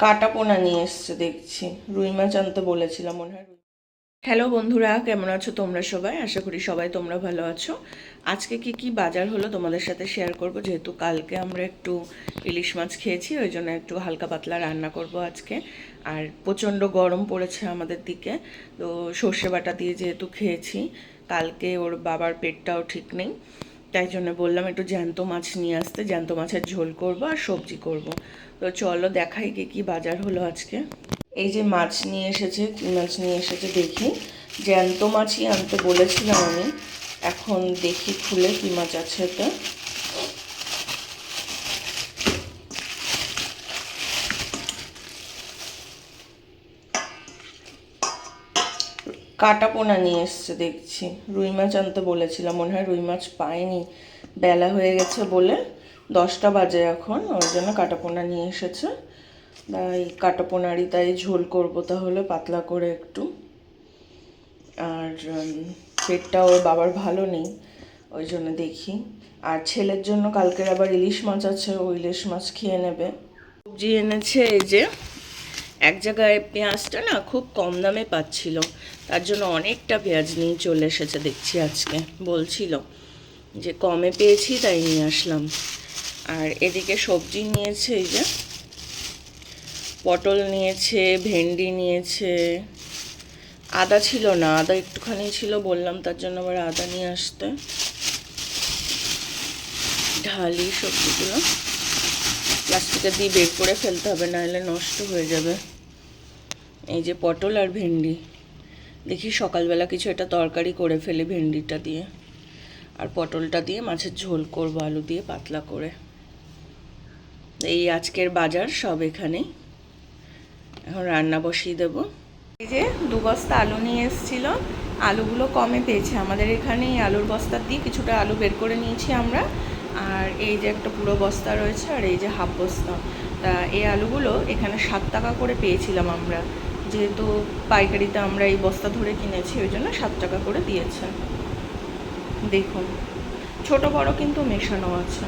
কাটা পোনা নিয়ে এসছে দেখছি, রুই মাছ আনতে বলেছিলাম মনে হয়। হ্যালো বন্ধুরা, কেমন আছো তোমরা সবাই? আশা করি সবাই তোমরা ভালো আছো। আজকে কি কি বাজার হলো তোমাদের সাথে শেয়ার করব, যেহেতু কালকে আমরা একটু ইলিশ মাছ খেয়েছি, ওই জন্য একটু হালকা পাতলা রান্না করব আজকে। আর প্রচণ্ড গরম পড়েছে আমাদের দিকে, তো সর্ষে বাটা দিয়ে যেহেতু খেয়েছি, কালকে ওর বাবার পেটটাও ঠিক নেই, তাই জন্য বললাম একটু জ্যান্ত মাছ নিয়ে আসতে, জ্যান্ত মাছের ঝোল করব আর সবজি করব। তো চলো দেখাই কি বাজার হলো আজকে। এই যে মাছ নিয়ে এসেছে, কী মাছ নিয়ে এসেছে দেখি। জ্যান্ত মাছই আনতে বলেছিলাম আমি, এখন দেখি খুলে কী মাছ আছে এটা। কাটা পোনা নিয়ে এসছে দেখছি, রুই মাছ আনতে বলেছিলাম মনে হয় রুই মাছ পাইনি, বেলা হয়ে গেছে বলে। 10টা বাজে এখন, ওই জন্য কাটা পোনা নিয়ে এসেছে। তাই কাটা পোনারই তাই ঝোল করবো তাহলে পাতলা করে একটু। আর পেটটা ওর বাবার ভালো নেই, ওই জন্য দেখি। আর ছেলের জন্য কালকের আবার ইলিশ মাছ আছে, ও ইলিশ মাছ খেয়ে নেবে। সবজি এনেছে এই যে, এক জায়গায় পেঁয়াজটা না খুব কম দামে পাচ্ছিল, তার জন্য অনেকটা পেঁয়াজ নিয়ে চলে এসেছে দেখছি আজকে, বলছিল যে কমে পেয়েছি তাই নিয়ে আসলাম। আর এদিকে সবজি নিয়েছে এই যে, পটল নিয়েছে, ভেন্ডি নিয়েছে। আদা ছিল না, আদা একটুখানি ছিল বললাম, তার জন্য আবার আদা নিয়ে আসতে। ঢালি সবজিগুলো প্লাস্টিকে দিয়ে বের করে ফেলতে হবে, নাহলে নষ্ট হয়ে যাবে। এই যে পটল আর ভেন্ডি, দেখি সকালবেলা কিছু একটা তরকারি করে ফেলি ভেন্ডিটা দিয়ে, আর পটলটা দিয়ে মাছের ঝোল করবো আলু দিয়ে পাতলা করে। এই আজকের বাজার সব এখানেই, এখন রান্না বসিয়ে দেবো। এই যে 2 বস্তা আলু নিয়ে এসেছিলো, আলুগুলো কমে পেয়েছে আমাদের এখানে, এই আলুর বস্তা দিয়ে কিছুটা আলু বের করে নিয়েছি আমরা। আর এই যে একটা পুরো বস্তা রয়েছে, আর এই যে হাফ বস্তা। তা এই আলুগুলো এখানে 7 টাকা করে পেয়েছিলাম আমরা, যেহেতু পাইকারিতে আমরা এই বস্তা ধরে কিনেছি, ওই জন্য 7 টাকা করে দিয়েছে। দেখুন ছোট বড় কিন্তু মেশানো আছে।